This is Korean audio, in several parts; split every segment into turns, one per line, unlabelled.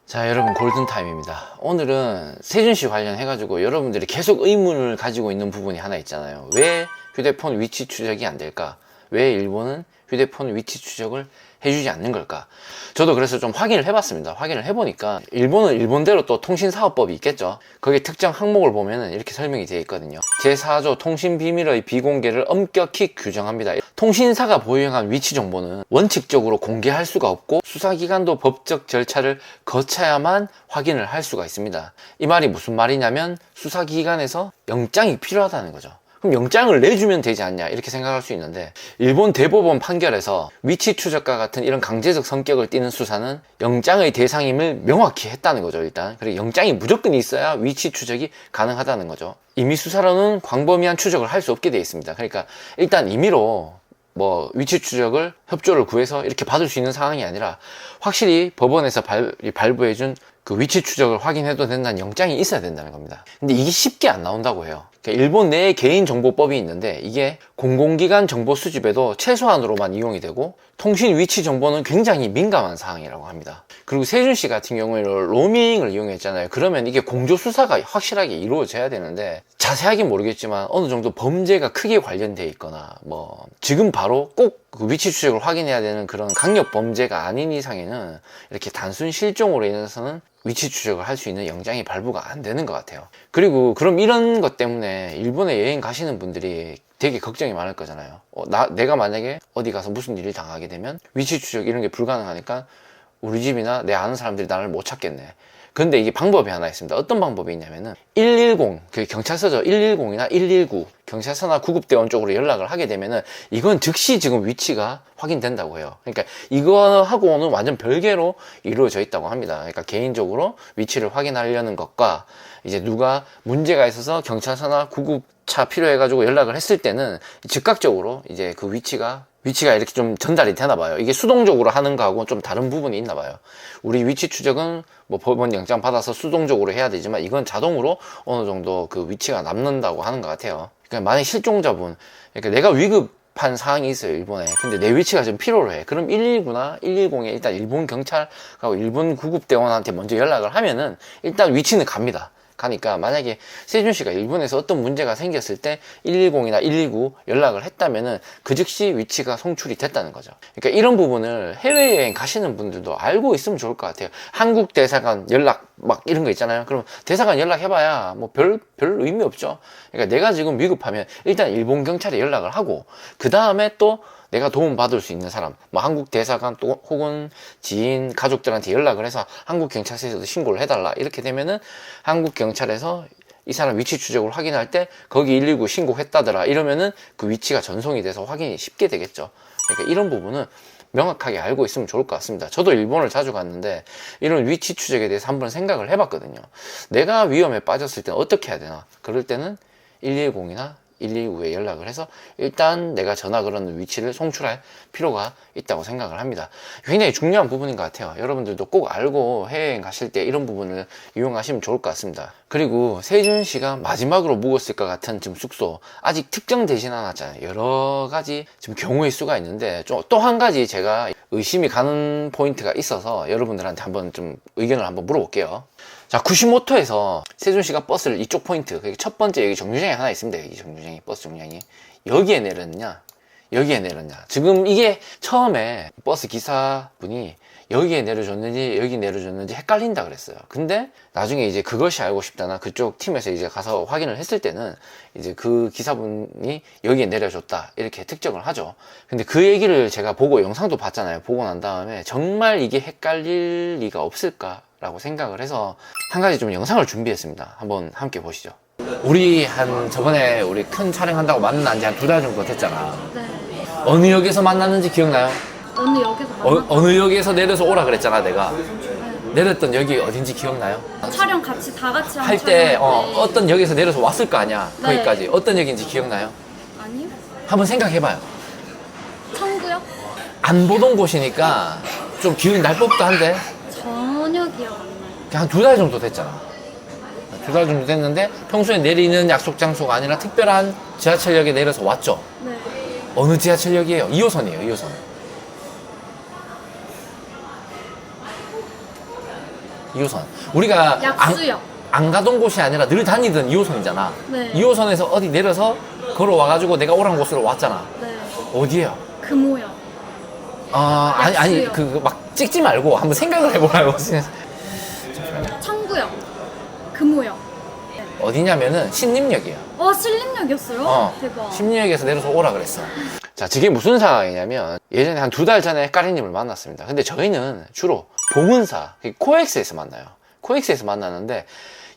자, 여러분, 골든타임입니다. 오늘은 세준씨 관련해가지고 여러분들이 계속 의문을 가지고 있는 부분이 하나 있잖아요. 왜 휴대폰 위치 추적이 안 될까? 왜 일본은 휴대폰 위치 추적을 해주지 않는 걸까? 저도 그래서 좀 확인을 해봤습니다. 확인을 해보니까 일본은 일본대로 또 통신사업법이 있겠죠. 거기 특정 항목을 보면은 이렇게 설명이 되어 있거든요. 제4조 통신비밀의 비공개를 엄격히 규정합니다. 통신사가 보유한 위치 정보는 원칙적으로 공개할 수가 없고 수사기관도 법적 절차를 거쳐야만 확인을 할 수가 있습니다. 이 말이 무슨 말이냐면 수사기관에서 영장이 필요하다는 거죠. 그럼 영장을 내주면 되지 않냐 이렇게 생각할 수 있는데, 일본 대법원 판결에서 위치 추적과 같은 이런 강제적 성격을 띠는 수사는 영장의 대상임을 명확히 했다는 거죠. 일단 그리고 영장이 무조건 있어야 위치 추적이 가능하다는 거죠. 임의 수사로는 광범위한 추적을 할 수 없게 되어 있습니다. 그러니까 일단 임의로 위치 추적을 협조를 구해서 이렇게 받을 수 있는 상황이 아니라 확실히 법원에서 발부해준 그 위치 추적을 확인해도 된다는 영장이 있어야 된다는 겁니다. 근데 이게 쉽게 안 나온다고 해요. 그러니까 일본 내에 개인정보법이 있는데 이게 공공기관 정보 수집에도 최소한으로만 이용이 되고 통신 위치 정보는 굉장히 민감한 사항이라고 합니다. 그리고 세준씨 같은 경우에는 로밍을 이용했잖아요. 그러면 이게 공조수사가 확실하게 이루어져야 되는데 자세하게 모르겠지만 어느 정도 범죄가 크게 관련돼 있거나 지금 바로 꼭 그 위치 추적을 확인해야 되는 그런 강력 범죄가 아닌 이상에는 이렇게 단순 실종으로 인해서는 위치 추적을 할 수 있는 영장이 발부가 안 되는 것 같아요. 그리고 그럼 이런 것 때문에 일본에 여행 가시는 분들이 되게 걱정이 많을 거잖아요. 내가 만약에 어디 가서 무슨 일을 당하게 되면 위치 추적 이런 게 불가능하니까 우리 집이나 내 아는 사람들이 나를 못 찾겠네. 근데 이게 방법이 하나 있습니다. 어떤 방법이 있냐면은 110, 그 경찰서죠. 110이나 119 경찰서나 구급대원 쪽으로 연락을 하게 되면은 이건 즉시 지금 위치가 확인된다고 해요. 그러니까 이거하고는 완전 별개로 이루어져 있다고 합니다. 그러니까 개인적으로 위치를 확인하려는 것과 이제 누가 문제가 있어서 경찰서나 구급차 필요해가지고 연락을 했을 때는 즉각적으로 이제 그 위치가 이렇게 좀 전달이 되나 봐요. 이게 수동적으로 하는 거하고 좀 다른 부분이 있나 봐요. 우리 위치 추적은 법원 영장 받아서 수동적으로 해야 되지만 이건 자동으로 어느 정도 그 위치가 남는다고 하는 것 같아요. 그러니까 만약 실종자분, 그러니까 내가 위급한 상황이 있어요, 일본에. 근데 내 위치가 좀 필요로 해. 그럼 119나 110에 일단 일본 경찰하고 일본 구급대원한테 먼저 연락을 하면은 일단 위치는 갑니다. 가니까 만약에 세준 씨가 일본에서 어떤 문제가 생겼을 때 110이나 119 연락을 했다면은 그 즉시 위치가 송출이 됐다는 거죠. 그러니까 이런 부분을 해외여행 가시는 분들도 알고 있으면 좋을 것 같아요. 한국 대사관 연락 이런 거 있잖아요. 그럼 대사관 연락해봐야 별 의미 없죠. 그러니까 내가 지금 위급하면 일단 일본 경찰에 연락을 하고 그 다음에 또 내가 도움받을 수 있는 사람, 한국 대사관 또 혹은 지인, 가족들한테 연락을 해서 한국 경찰서에서도 신고를 해달라. 이렇게 되면은 한국 경찰에서 이 사람 위치 추적을 확인할 때 거기 119 신고했다더라. 이러면은 그 위치가 전송이 돼서 확인이 쉽게 되겠죠. 그러니까 이런 부분은 명확하게 알고 있으면 좋을 것 같습니다. 저도 일본을 자주 갔는데 이런 위치 추적에 대해서 한번 생각을 해봤거든요. 내가 위험에 빠졌을 때는 어떻게 해야 되나? 그럴 때는 110이나 119에 연락을 해서 일단 내가 전화 걸는 위치를 송출할 필요가 있다고 생각을 합니다. 굉장히 중요한 부분인 것 같아요. 여러분들도 꼭 알고 해외여행 가실 때 이런 부분을 이용하시면 좋을 것 같습니다. 그리고 세준 씨가 마지막으로 묵었을 것 같은 지금 숙소 아직 특정되진 않았잖아요. 여러 가지 지금 경우의 수가 있는데 또 한 가지 제가 의심이 가는 포인트가 있어서 여러분들한테 한번 좀 의견을 한번 물어볼게요. 자, 구시모토에서 세준 씨가 버스를 이쪽 포인트, 첫 번째 여기 정류장이 하나 있습니다. 여기 정류장이, 버스 정류장이. 여기에 내렸냐? 여기에 내렸냐? 지금 이게 처음에 버스 기사분이 여기에 내려줬는지 여기 내려줬는지 헷갈린다 그랬어요. 근데 나중에 이제 그것이 알고 싶다나 그쪽 팀에서 이제 가서 확인을 했을 때는 이제 그 기사분이 여기에 내려줬다 이렇게 특정을 하죠. 근데 그 얘기를 제가 보고 영상도 봤잖아요. 보고 난 다음에 정말 이게 헷갈릴 리가 없을까 라고 생각을 해서 한 가지 좀 영상을 준비했습니다. 한번 함께 보시죠. 우리 저번에 우리 큰 촬영한다고 만난 지 한 2달 정도 됐잖아.
네.
어느 역에서 만났는지 기억나요?
어느 역에서 만났어요?
어느 역에서 내려서 오라 그랬잖아, 내가. 내렸던 역이 어딘지 기억나요?
촬영 같이 다 같이
할 때 어떤 역에서 내려서 왔을 거 아니야,
네.
거기까지. 어떤 역인지 기억나요?
아니요?
한번 생각해봐요.
청구역?
안 보던 곳이니까 좀 기억이 날 법도 한데
전혀 기억 안 나요.
한 2달 정도 됐잖아. 2달 정도 됐는데 평소에 내리는 약속 장소가 아니라 특별한 지하철역에 내려서 왔죠.
네.
어느 지하철역이에요? 2호선이에요. 2호선. 2호선. 우리가
약수역.
안 가던 곳이 아니라 늘 다니던 2호선이잖아.
네.
2호선에서 어디 내려서 걸어와가지고 내가 오란 곳으로 왔잖아.
네.
어디에요?
금호역.
아니,
약수역.
막 찍지 말고 한번 생각을 해보라고.
청구역. 금호역. 네.
어디냐면은 신림역이에요.
신림역이었어요? 대박.
신림역에서 내려서 오라 그랬어. 자, 저게 무슨 상황이냐면 예전에 한 2달 전에 까리님을 만났습니다. 근데 저희는 주로 봉은사, 코엑스에서 만나요. 코엑스에서 만나는데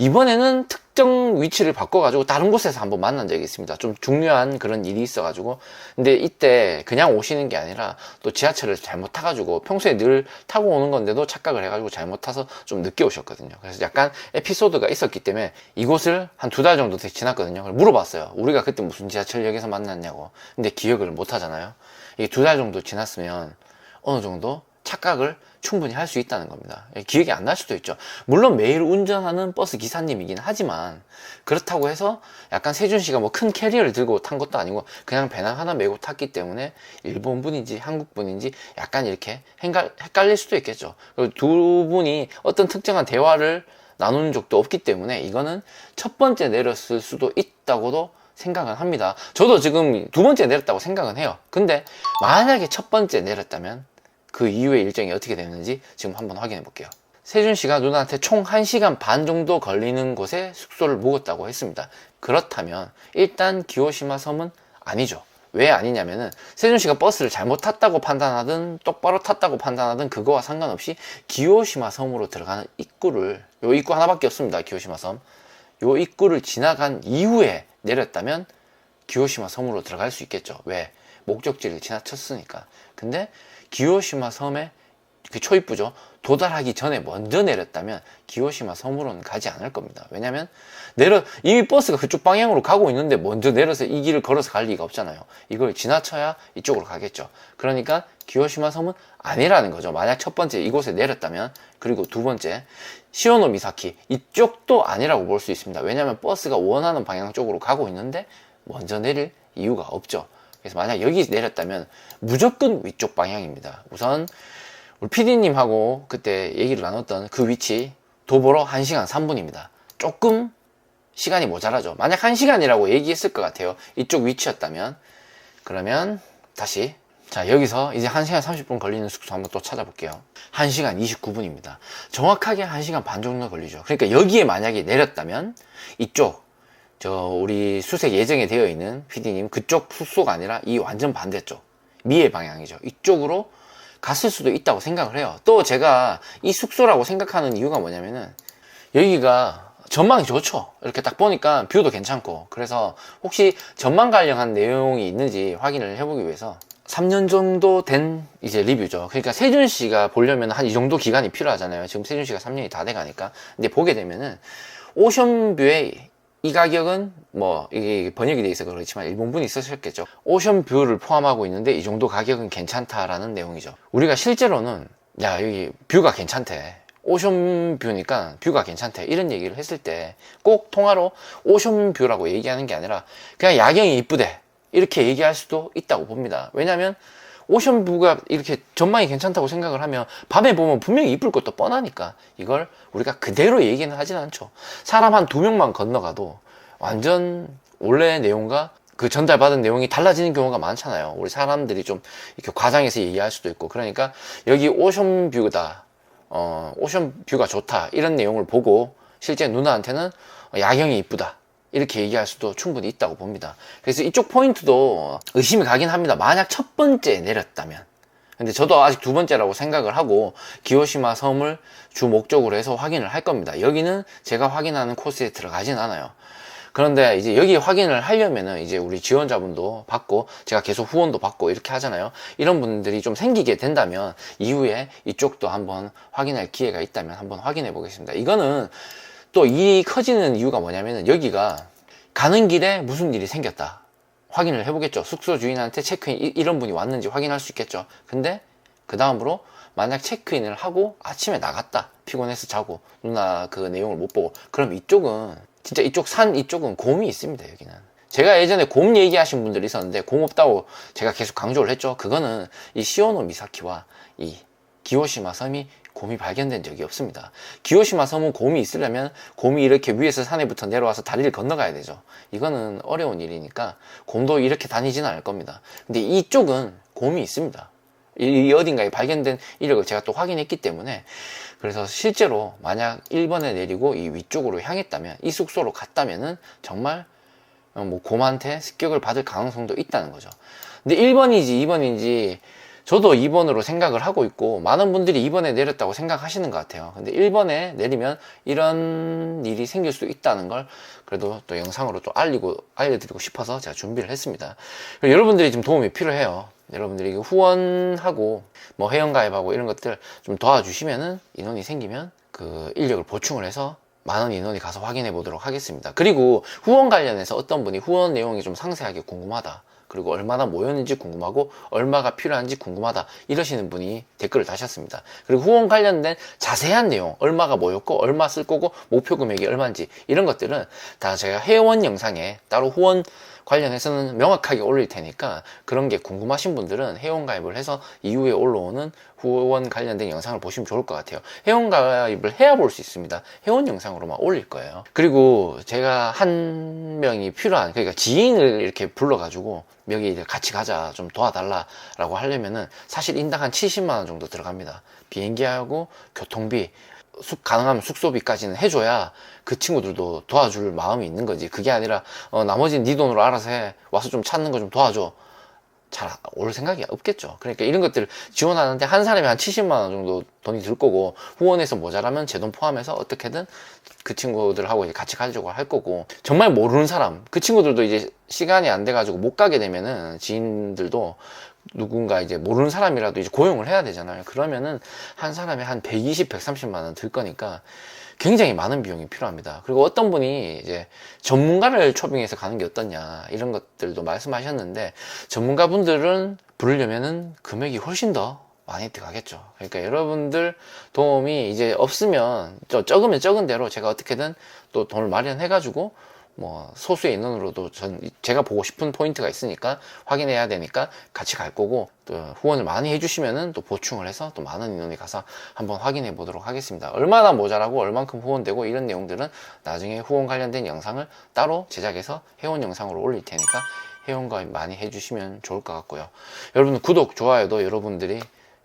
이번에는 특정 위치를 바꿔가지고 다른 곳에서 한번 만난 적이 있습니다. 좀 중요한 그런 일이 있어가지고. 근데 이때 그냥 오시는 게 아니라 또 지하철을 잘못 타가지고 평소에 늘 타고 오는 건데도 착각을 해가지고 잘못 타서 좀 늦게 오셨거든요. 그래서 약간 에피소드가 있었기 때문에 이곳을 한 2달 정도 지났거든요. 그래서 물어봤어요. 우리가 그때 무슨 지하철역에서 만났냐고. 근데 기억을 못 하잖아요. 이게 2달 정도 지났으면 어느 정도 착각을 충분히 할 수 있다는 겁니다. 기억이 안 날 수도 있죠. 물론 매일 운전하는 버스 기사님이긴 하지만 그렇다고 해서 약간 세준 씨가 뭐 큰 캐리어를 들고 탄 것도 아니고 그냥 배낭 하나 메고 탔기 때문에 일본 분인지 한국 분인지 약간 이렇게 헷갈릴 수도 있겠죠. 그리고 두 분이 어떤 특정한 대화를 나누는 적도 없기 때문에 이거는 첫 번째 내렸을 수도 있다고도 생각은 합니다. 저도 지금 두 번째 내렸다고 생각은 해요. 근데 만약에 첫 번째 내렸다면 그 이후의 일정이 어떻게 되는지 지금 한번 확인해 볼게요. 세준 씨가 누나한테 총 1시간 반 정도 걸리는 곳에 숙소를 묵었다고 했습니다. 그렇다면 일단 기호시마 섬은 아니죠. 왜 아니냐면은 세준 씨가 버스를 잘못 탔다고 판단하든 똑바로 탔다고 판단하든 그거와 상관없이 기호시마 섬으로 들어가는 입구를, 요 입구 하나밖에 없습니다. 기호시마 섬. 요 입구를 지나간 이후에 내렸다면 기호시마 섬으로 들어갈 수 있겠죠. 왜? 목적지를 지나쳤으니까. 근데 기호시마 섬의 그 초입부죠. 도달하기 전에 먼저 내렸다면 기호시마 섬으로는 가지 않을 겁니다. 왜냐면 이미 버스가 그쪽 방향으로 가고 있는데 먼저 내려서 이 길을 걸어서 갈 리가 없잖아요. 이걸 지나쳐야 이쪽으로 가겠죠. 그러니까 기호시마 섬은 아니라는 거죠. 만약 첫 번째 이곳에 내렸다면. 그리고 두 번째 시오노미사키, 이쪽도 아니라고 볼 수 있습니다. 왜냐면 버스가 원하는 방향 쪽으로 가고 있는데 먼저 내릴 이유가 없죠. 그래서 만약 여기 내렸다면 무조건 위쪽 방향입니다. 우선 우리 PD님하고 그때 얘기를 나눴던 그 위치 도보로 1시간 3분입니다. 조금 시간이 모자라죠. 만약 1시간이라고 얘기했을 것 같아요. 이쪽 위치였다면. 그러면 다시 자, 여기서 이제 1시간 30분 걸리는 숙소 한번 또 찾아볼게요. 1시간 29분입니다. 정확하게 1시간 반 정도 걸리죠. 그러니까 여기에 만약에 내렸다면 이쪽 우리 수색 예정에 되어 있는 PD님 그쪽 숙소가 아니라 이 완전 반대쪽 미의 방향이죠. 이쪽으로 갔을 수도 있다고 생각을 해요. 또 제가 이 숙소라고 생각하는 이유가 뭐냐면은 여기가 전망이 좋죠. 이렇게 딱 보니까 뷰도 괜찮고. 그래서 혹시 전망 관련한 내용이 있는지 확인을 해보기 위해서 3년 정도 된 이제 리뷰죠. 그러니까 세준 씨가 보려면 한 이 정도 기간이 필요하잖아요. 지금 세준 씨가 3년이 다 돼가니까. 근데 보게 되면은 오션뷰의 이 가격은 뭐 이게 번역이 돼 있어서 그렇지만 일본분이 쓰셨겠죠. 오션뷰를 포함하고 있는데 이 정도 가격은 괜찮다라는 내용이죠. 우리가 실제로는 야 여기 뷰가 괜찮대, 오션뷰니까 뷰가 괜찮대 이런 얘기를 했을 때 꼭 통화로 오션뷰라고 얘기하는 게 아니라 그냥 야경이 이쁘대 이렇게 얘기할 수도 있다고 봅니다. 왜냐면 오션뷰가 이렇게 전망이 괜찮다고 생각을 하면 밤에 보면 분명히 이쁠 것도 뻔하니까 이걸 우리가 그대로 얘기는 하진 않죠. 사람 한 2명만 건너가도 완전 원래 내용과 그 전달받은 내용이 달라지는 경우가 많잖아요. 우리 사람들이 좀 이렇게 과장해서 얘기할 수도 있고. 그러니까 여기 오션뷰다, 오션뷰가 좋다 이런 내용을 보고 실제 누나한테는 야경이 이쁘다 이렇게 얘기할 수도 충분히 있다고 봅니다. 그래서 이쪽 포인트도 의심이 가긴 합니다. 만약 첫 번째 내렸다면. 근데 저도 아직 두 번째라고 생각을 하고 기호시마 섬을 주 목적으로 해서 확인을 할 겁니다. 여기는 제가 확인하는 코스에 들어가진 않아요. 그런데 이제 여기 확인을 하려면은 이제 우리 지원자분도 받고 제가 계속 후원도 받고 이렇게 하잖아요. 이런 분들이 좀 생기게 된다면 이후에 이쪽도 한번 확인할 기회가 있다면 한번 확인해 보겠습니다. 이거는 또 일이 커지는 이유가 뭐냐면은 여기가 가는 길에 무슨 일이 생겼다 확인을 해보겠죠. 숙소 주인한테 체크인 이런 분이 왔는지 확인할 수 있겠죠. 근데 그 다음으로 만약 체크인을 하고 아침에 나갔다, 피곤해서 자고 누나 그 내용을 못 보고, 그럼 이쪽은 진짜 이쪽 산 이쪽은 곰이 있습니다. 여기는 제가 예전에 곰 얘기하신 분들이 있었는데 곰 없다고 제가 계속 강조를 했죠. 그거는 이 시오노 미사키와 이 기호시마 섬이 곰이 발견된 적이 없습니다. 기요시마 섬은 곰이 있으려면 곰이 이렇게 위에서 산에부터 내려와서 다리를 건너가야 되죠. 이거는 어려운 일이니까 곰도 이렇게 다니지는 않을 겁니다. 근데 이쪽은 곰이 있습니다. 이 어딘가에 발견된 이력을 제가 또 확인했기 때문에, 그래서 실제로 만약 1번에 내리고 이 위쪽으로 향했다면, 이 숙소로 갔다면은 정말 뭐 곰한테 습격을 받을 가능성도 있다는 거죠. 근데 1번인지 2번인지 저도 2번으로 생각을 하고 있고, 많은 분들이 2번에 내렸다고 생각하시는 것 같아요. 근데 1번에 내리면 이런 일이 생길 수 있다는 걸 그래도 또 영상으로 또 알려드리고 싶어서 제가 준비를 했습니다. 여러분들이 좀 도움이 필요해요. 여러분들이 후원하고 뭐 회원가입하고 이런 것들 좀 도와주시면은, 인원이 생기면 그 인력을 보충을 해서 많은 인원이 가서 확인해 보도록 하겠습니다. 그리고 후원 관련해서 어떤 분이 후원 내용이 좀 상세하게 궁금하다, 그리고 얼마나 모였는지 궁금하고 얼마가 필요한지 궁금하다 이러시는 분이 댓글을 다셨습니다. 그리고 후원 관련된 자세한 내용, 얼마가 모였고 얼마 쓸 거고 목표 금액이 얼마인지 이런 것들은 다 제가 회원 영상에 따로 후원 관련해서는 명확하게 올릴 테니까, 그런 게 궁금하신 분들은 회원가입을 해서 이후에 올라오는 후원 관련된 영상을 보시면 좋을 것 같아요. 회원가입을 해야 볼 수 있습니다. 회원 영상으로만 올릴 거예요. 그리고 제가 한 명이 필요한, 그러니까 지인을 이렇게 불러가지고 여기 이제 같이 가자, 좀 도와달라라고 하려면은 사실 인당 한 70만 원 정도 들어갑니다. 비행기하고 교통비, 가능하면 숙소비까지는 해줘야 그 친구들도 도와줄 마음이 있는 거지. 그게 아니라 나머지는 네 돈으로 알아서 해, 와서 좀 찾는 거 좀 도와줘, 잘 올 생각이 없겠죠. 그러니까 이런 것들을 지원하는데 한 사람이 한 70만 원 정도 돈이 들 거고, 후원해서 모자라면 제 돈 포함해서 어떻게든 그 친구들하고 이제 같이 가려고 할 거고, 정말 모르는 사람, 그 친구들도 이제 시간이 안 돼가지고 못 가게 되면은 지인들도 누군가 이제 모르는 사람이라도 이제 고용을 해야 되잖아요. 그러면은 한 사람에 한 120, 130만 원 들 거니까 굉장히 많은 비용이 필요합니다. 그리고 어떤 분이 이제 전문가를 초빙해서 가는 게 어떠냐 이런 것들도 말씀하셨는데, 전문가분들은 부르려면은 금액이 훨씬 더 많이 들어가겠죠. 그러니까 여러분들 도움이 이제 없으면, 적으면 적은 대로 제가 어떻게든 또 돈을 마련해가지고 뭐 소수의 인원으로도 제가 보고 싶은 포인트가 있으니까 확인해야 되니까 같이 갈 거고, 또 후원을 많이 해주시면은 또 보충을 해서 또 많은 인원이 가서 한번 확인해 보도록 하겠습니다. 얼마나 모자라고 얼만큼 후원되고 이런 내용들은 나중에 후원 관련된 영상을 따로 제작해서 회원 영상으로 올릴 테니까 회원가입 많이 해주시면 좋을 것 같고요. 여러분 구독, 좋아요도 여러분들이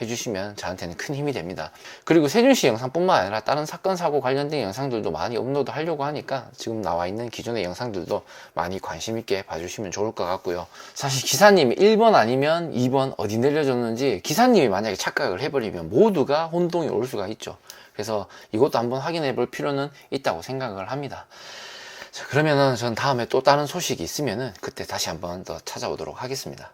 해주시면 저한테는 큰 힘이 됩니다. 그리고 세준씨 영상뿐만 아니라 다른 사건 사고 관련된 영상들도 많이 업로드 하려고 하니까 지금 나와 있는 기존의 영상들도 많이 관심 있게 봐주시면 좋을 것 같고요. 사실 기사님이 1번 아니면 2번 어디 내려줬는지 기사님이 만약에 착각을 해버리면 모두가 혼동이 올 수가 있죠. 그래서 이것도 한번 확인해 볼 필요는 있다고 생각을 합니다. 자, 그러면은 전 다음에 또 다른 소식이 있으면은 그때 다시 한번 더 찾아오도록 하겠습니다.